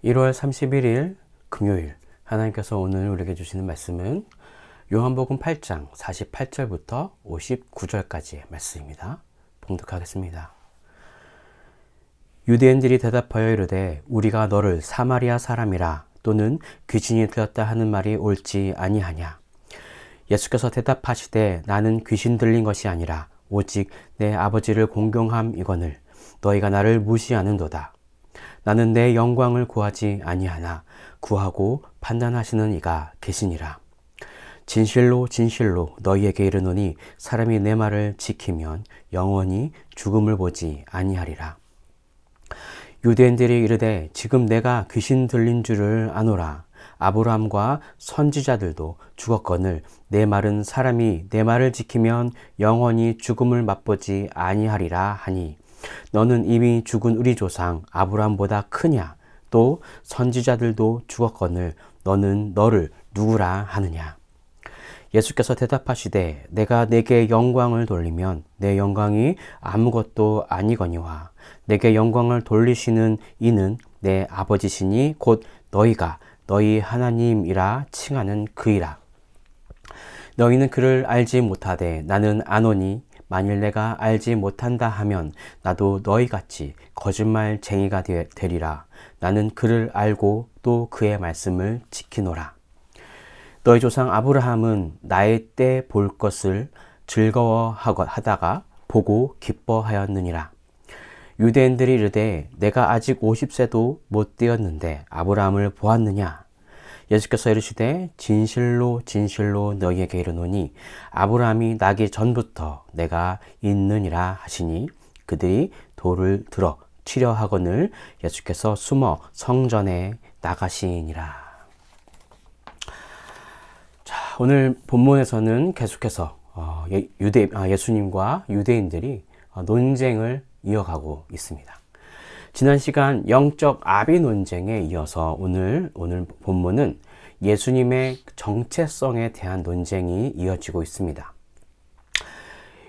1월 31일 금요일, 하나님께서 오늘 우리에게 주시는 말씀은 요한복음 8장 48절부터 59절까지의 말씀입니다. 봉독하겠습니다. 유대인들이 대답하여 이르되 우리가 너를 사마리아 사람이라 또는 귀신이 들렸다 하는 말이 옳지 아니하냐. 예수께서 대답하시되 나는 귀신 들린 것이 아니라 오직 내 아버지를 공경함이거늘 너희가 나를 무시하는도다. 나는 내 영광을 구하지 아니하나 구하고 판단하시는 이가 계시니라. 진실로 진실로 너희에게 이르노니 사람이 내 말을 지키면 영원히 죽음을 보지 아니하리라. 유대인들이 이르되 지금 내가 귀신 들린 줄을 아노라. 아브라함과 선지자들도 죽었거늘 내 말은 사람이 내 말을 지키면 영원히 죽음을 맛보지 아니하리라 하니 너는 이미 죽은 우리 조상 아브라함보다 크냐? 또 선지자들도 죽었거늘 너는 너를 누구라 하느냐? 예수께서 대답하시되 내가 내게 영광을 돌리면 내 영광이 아무것도 아니거니와 내게 영광을 돌리시는 이는 내 아버지시니 곧 너희가 너희 하나님이라 칭하는 그이라. 너희는 그를 알지 못하되 나는 아노니 만일 내가 알지 못한다 하면 나도 너희같이 거짓말쟁이가 되리라. 나는 그를 알고 또 그의 말씀을 지키노라. 너희 조상 아브라함은 나의 때 볼 것을 즐거워하다가 보고 기뻐하였느니라. 유대인들이 이르되 내가 아직 50세도 못 되었는데 아브라함을 보았느냐. 예수께서 이르시되 진실로 진실로 너희에게 이르노니 아브라함이 나기 전부터 내가 있느니라 하시니 그들이 돌을 들어 치려 하거늘 예수께서 숨어 성전에 나가시니라. 자, 오늘 본문에서는 계속해서 예수님과 유대인들이 논쟁을 이어가고 있습니다. 지난 시간 영적 아비 논쟁에 이어서 오늘 본문은 예수님의 정체성에 대한 논쟁이 이어지고 있습니다.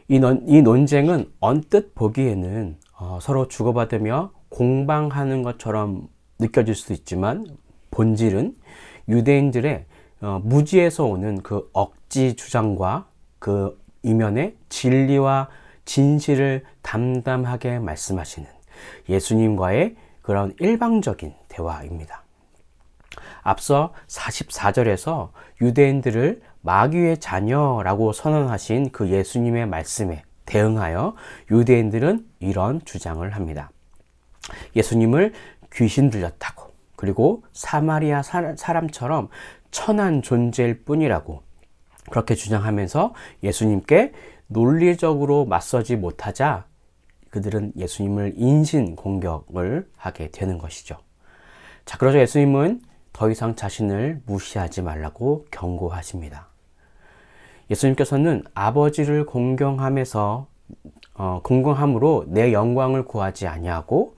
이 논쟁은 언뜻 보기에는 서로 주고받으며 공방하는 것처럼 느껴질 수도 있지만 본질은 유대인들의 무지에서 오는 그 억지 주장과 그 이면에 진리와 진실을 담담하게 말씀하시는 예수님과의 그런 일방적인 대화입니다. 앞서 44절에서 유대인들을 마귀의 자녀라고 선언하신 그 예수님의 말씀에 대응하여 유대인들은 이런 주장을 합니다. 예수님을 귀신 들렸다고, 그리고 사마리아 사람처럼 천한 존재일 뿐이라고 그렇게 주장하면서 예수님께 논리적으로 맞서지 못하자 그들은 예수님을 인신 공격을 하게 되는 것이죠. 자, 그러자 예수님은 더 이상 자신을 무시하지 말라고 경고하십니다. 예수님께서는 아버지를 공경함으로 내 영광을 구하지 아니하고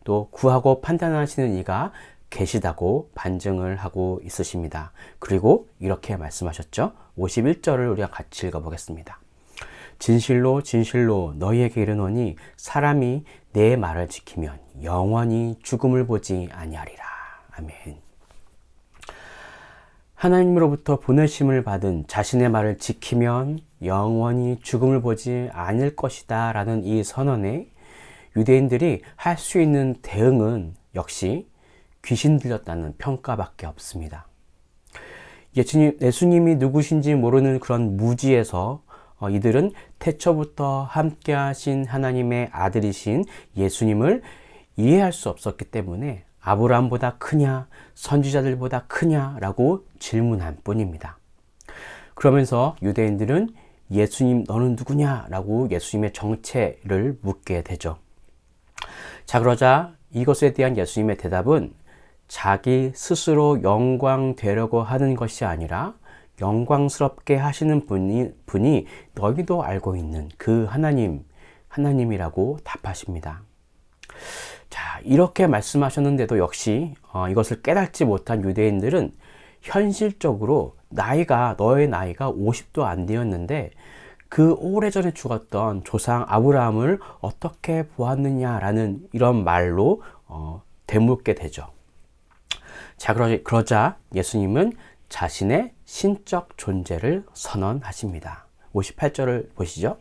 또 구하고 판단하시는 이가 계시다고 반증을 하고 있으십니다. 그리고 이렇게 말씀하셨죠. 51절을 우리가 같이 읽어보겠습니다. 진실로 진실로 너희에게 이르노니 사람이 내 말을 지키면 영원히 죽음을 보지 아니하리라. 아멘. 하나님으로부터 보내심을 받은 자신의 말을 지키면 영원히 죽음을 보지 않을 것이다 라는 이 선언에 유대인들이 할 수 있는 대응은 역시 귀신 들렸다는 평가밖에 없습니다. 예수님이 누구신지 모르는 그런 무지에서 이들은 태초부터 함께 하신 하나님의 아들이신 예수님을 이해할 수 없었기 때문에 아브라함보다 크냐, 선지자들보다 크냐라고 질문한 뿐입니다. 그러면서 유대인들은 예수님 너는 누구냐라고 예수님의 정체를 묻게 되죠. 자, 그러자 이것에 대한 예수님의 대답은 자기 스스로 영광 되려고 하는 것이 아니라 영광스럽게 하시는 분이 너희도 알고 있는 그 하나님이라고 답하십니다. 자, 이렇게 말씀하셨는데도 역시 이것을 깨닫지 못한 유대인들은 현실적으로 너의 나이가 50도 안 되었는데 그 오래전에 죽었던 조상 아브라함을 어떻게 보았느냐라는 이런 말로 되묻게 되죠. 자, 그러자 예수님은 자신의 신적 존재를 선언하십니다. 58절을 보시죠.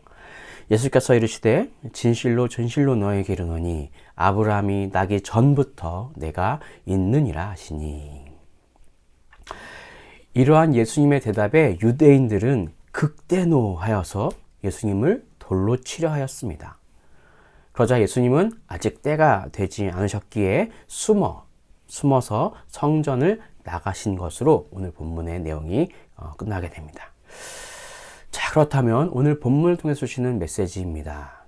예수께서 이르시되 진실로 진실로 너에게 이르노니 아브라함이 나기 전부터 내가 있느니라 하시니. 이러한 예수님의 대답에 유대인들은 극대노하여서 예수님을 돌로 치려 하였습니다. 그러자 예수님은 아직 때가 되지 않으셨기에 숨어서 성전을 나가신 것으로 오늘 본문의 내용이 끝나게 됩니다. 자, 그렇다면 오늘 본문을 통해서 주시는 메시지입니다.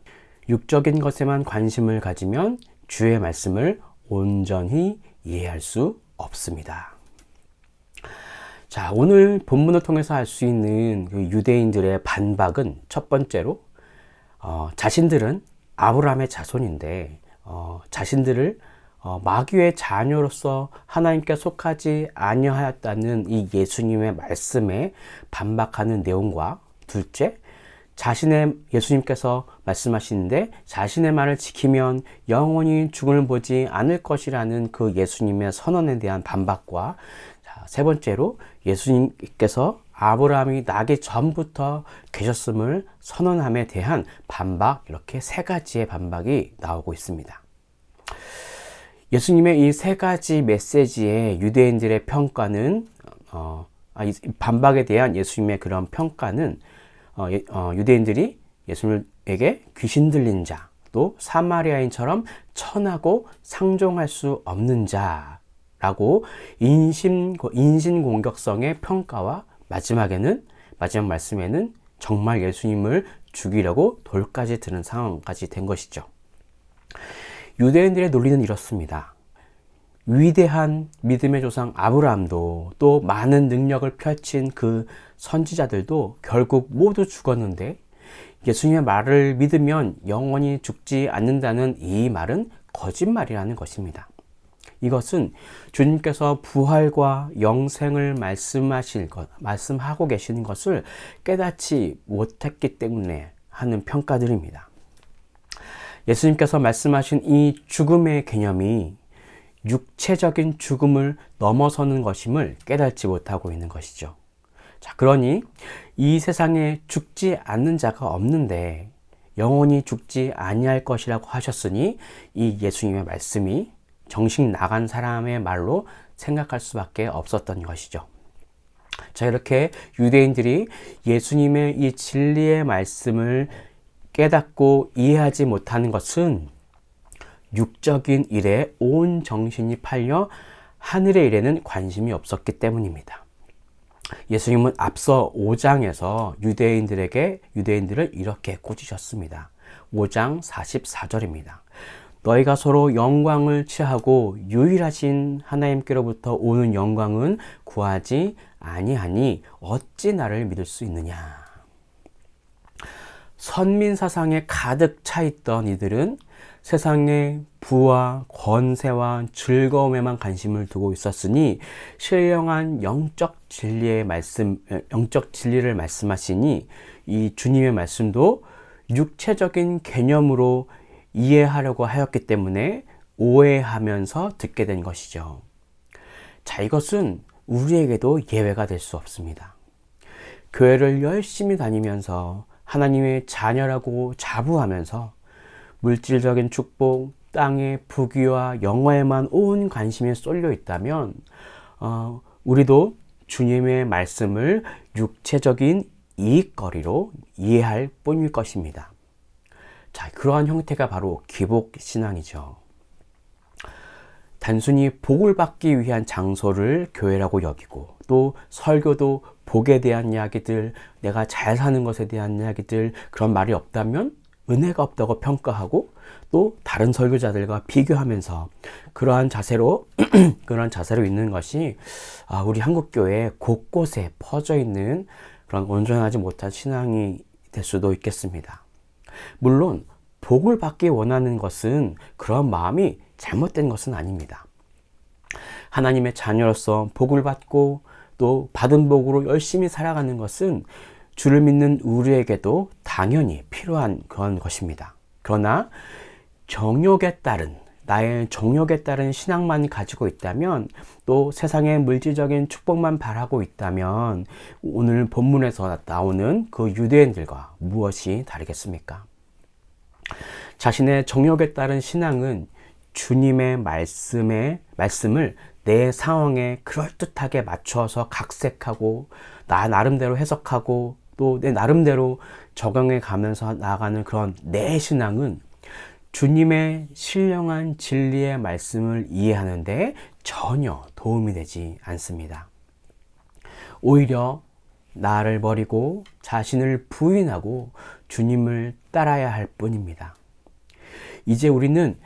육적인 것에만 관심을 가지면 주의 말씀을 온전히 이해할 수 없습니다. 자, 오늘 본문을 통해서 알 수 있는 그 유대인들의 반박은 첫 번째로 자신들은 아브라함의 자손인데 자신들을 마귀의 자녀로서 하나님께 속하지 아니하였다는 이 예수님의 말씀에 반박하는 내용과, 둘째, 예수님께서 말씀하시는데 자신의 말을 지키면 영원히 죽음을 보지 않을 것이라는 그 예수님의 선언에 대한 반박과, 세 번째로 예수님께서 아브라함이 나기 전부터 계셨음을 선언함에 대한 반박, 이렇게 세 가지의 반박이 나오고 있습니다. 예수님의 이 세 가지 메시지의 유대인들의 평가는, 반박에 대한 예수님의 그런 평가는 유대인들이 예수님에게 귀신 들린 자, 또 사마리아인처럼 천하고 상종할 수 없는 자라고 인신공격성의 평가와, 마지막 말씀에는 정말 예수님을 죽이려고 돌까지 드는 상황까지 된 것이죠. 유대인들의 논리는 이렇습니다. 위대한 믿음의 조상 아브라함도, 또 많은 능력을 펼친 그 선지자들도 결국 모두 죽었는데 예수님의 말을 믿으면 영원히 죽지 않는다는 이 말은 거짓말이라는 것입니다. 이것은 주님께서 부활과 영생을 말씀하고 계시는 것을 깨닫지 못했기 때문에 하는 평가들입니다. 예수님께서 말씀하신 이 죽음의 개념이 육체적인 죽음을 넘어서는 것임을 깨닫지 못하고 있는 것이죠. 자, 그러니 이 세상에 죽지 않는 자가 없는데 영원히 죽지 아니할 것이라고 하셨으니 이 예수님의 말씀이 정신 나간 사람의 말로 생각할 수밖에 없었던 것이죠. 자, 이렇게 유대인들이 예수님의 이 진리의 말씀을 깨닫고 이해하지 못하는 것은 육적인 일에 온 정신이 팔려 하늘의 일에는 관심이 없었기 때문입니다. 예수님은 앞서 5장에서 유대인들을 이렇게 꾸짖으셨습니다. 5장 44절입니다. 너희가 서로 영광을 취하고 유일하신 하나님께로부터 오는 영광은 구하지 아니하니 어찌 나를 믿을 수 있느냐. 선민사상에 가득 차 있던 이들은 세상의 부와 권세와 즐거움에만 관심을 두고 있었으니 신령한 영적 진리를 말씀하시니 이 주님의 말씀도 육체적인 개념으로 이해하려고 하였기 때문에 오해하면서 듣게 된 것이죠. 자, 이것은 우리에게도 예외가 될 수 없습니다. 교회를 열심히 다니면서 하나님의 자녀라고 자부하면서 물질적인 축복, 땅의 부귀와 영화에만 온 관심이 쏠려 있다면 우리도 주님의 말씀을 육체적인 이익거리로 이해할 뿐일 것입니다. 자, 그러한 형태가 바로 기복신앙이죠. 단순히 복을 받기 위한 장소를 교회라고 여기고, 또 설교도 복에 대한 이야기들, 내가 잘 사는 것에 대한 이야기들, 그런 말이 없다면 은혜가 없다고 평가하고, 또 다른 설교자들과 비교하면서 그러한 자세로 있는 것이 우리 한국교회 곳곳에 퍼져 있는 그런 온전하지 못한 신앙이 될 수도 있겠습니다. 물론 복을 받기 원하는 것은 그런 마음이 잘못된 것은 아닙니다. 하나님의 자녀로서 복을 받고 또 받은 복으로 열심히 살아가는 것은 주를 믿는 우리에게도 당연히 필요한 그런 것입니다. 그러나 정욕에 따른 나의 정욕에 따른 신앙만 가지고 있다면, 또 세상의 물질적인 축복만 바라고 있다면 오늘 본문에서 나오는 그 유대인들과 무엇이 다르겠습니까? 자신의 정욕에 따른 신앙은 주님의 말씀을 내 상황에 그럴듯하게 맞춰서 각색하고 나 나름대로 해석하고 또 내 나름대로 적용해 가면서 나아가는 그런 내 신앙은 주님의 신령한 진리의 말씀을 이해하는데 전혀 도움이 되지 않습니다. 오히려 나를 버리고 자신을 부인하고 주님을 따라야 할 뿐입니다. 이제 우리는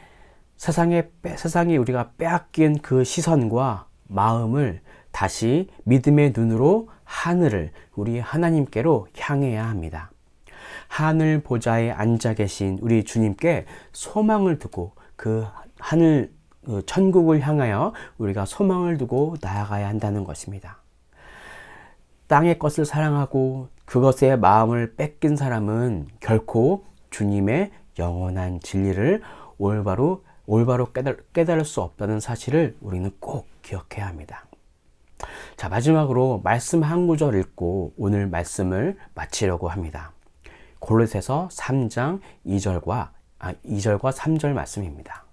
세상에 우리가 빼앗긴 그 시선과 마음을 다시 믿음의 눈으로 하늘을, 우리 하나님께로 향해야 합니다. 하늘 보좌에 앉아 계신 우리 주님께 소망을 두고 그 하늘, 천국을 향하여 우리가 소망을 두고 나아가야 한다는 것입니다. 땅의 것을 사랑하고 그것에 마음을 뺏긴 사람은 결코 주님의 영원한 진리를 올바로 깨달을 수 없다는 사실을 우리는 꼭 기억해야 합니다. 자, 마지막으로 말씀 한 구절 읽고 오늘 말씀을 마치려고 합니다. 골로새서 3장 2절과 3절 말씀입니다.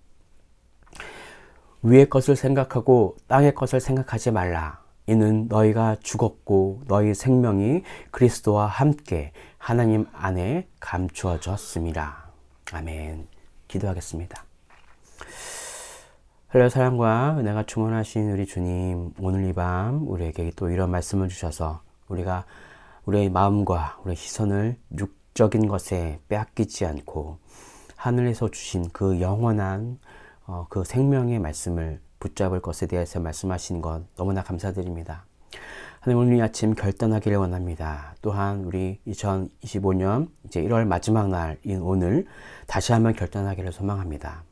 위의 것을 생각하고 땅의 것을 생각하지 말라. 이는 너희가 죽었고 너희 생명이 그리스도와 함께 하나님 안에 감추어졌습니다. 아멘. 기도하겠습니다. 하나님의 사랑과 은혜가 충만하신 우리 주님, 오늘 이 밤 우리에게 또 이런 말씀을 주셔서 우리가 우리의 마음과 우리의 시선을 육적인 것에 빼앗기지 않고 하늘에서 주신 그 영원한 그 생명의 말씀을 붙잡을 것에 대해서 말씀하신 것 너무나 감사드립니다. 하나님, 오늘 이 아침 결단하기를 원합니다. 또한 우리 2025년 이제 1월 마지막 날인 오늘 다시 한번 결단하기를 소망합니다.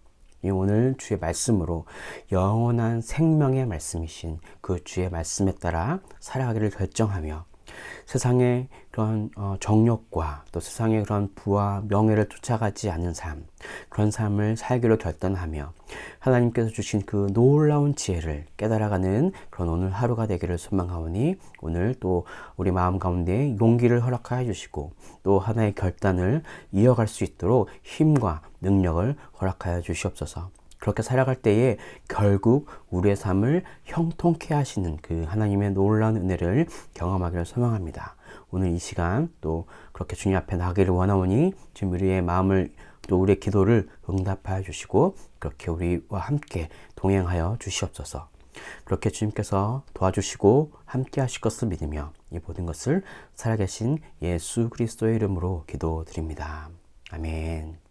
이 오늘 주의 말씀으로 영원한 생명의 말씀이신 그 주의 말씀에 따라 살아가기를 결정하며 세상의 그런 정욕과 또 세상의 그런 부와 명예를 쫓아가지 않는 삶, 그런 삶을 살기로 결단하며 하나님께서 주신 그 놀라운 지혜를 깨달아가는 그런 오늘 하루가 되기를 소망하오니 오늘 또 우리 마음 가운데 용기를 허락하여 주시고 또 하나의 결단을 이어갈 수 있도록 힘과 능력을 허락하여 주시옵소서. 그렇게 살아갈 때에 결국 우리의 삶을 형통케 하시는 그 하나님의 놀라운 은혜를 경험하기를 소망합니다. 오늘 이 시간 또 그렇게 주님 앞에 나가기를 원하오니 지금 우리의 마음을 또 우리의 기도를 응답하여 주시고 그렇게 우리와 함께 동행하여 주시옵소서. 그렇게 주님께서 도와주시고 함께 하실 것을 믿으며 이 모든 것을 살아계신 예수 그리스도의 이름으로 기도드립니다. 아멘.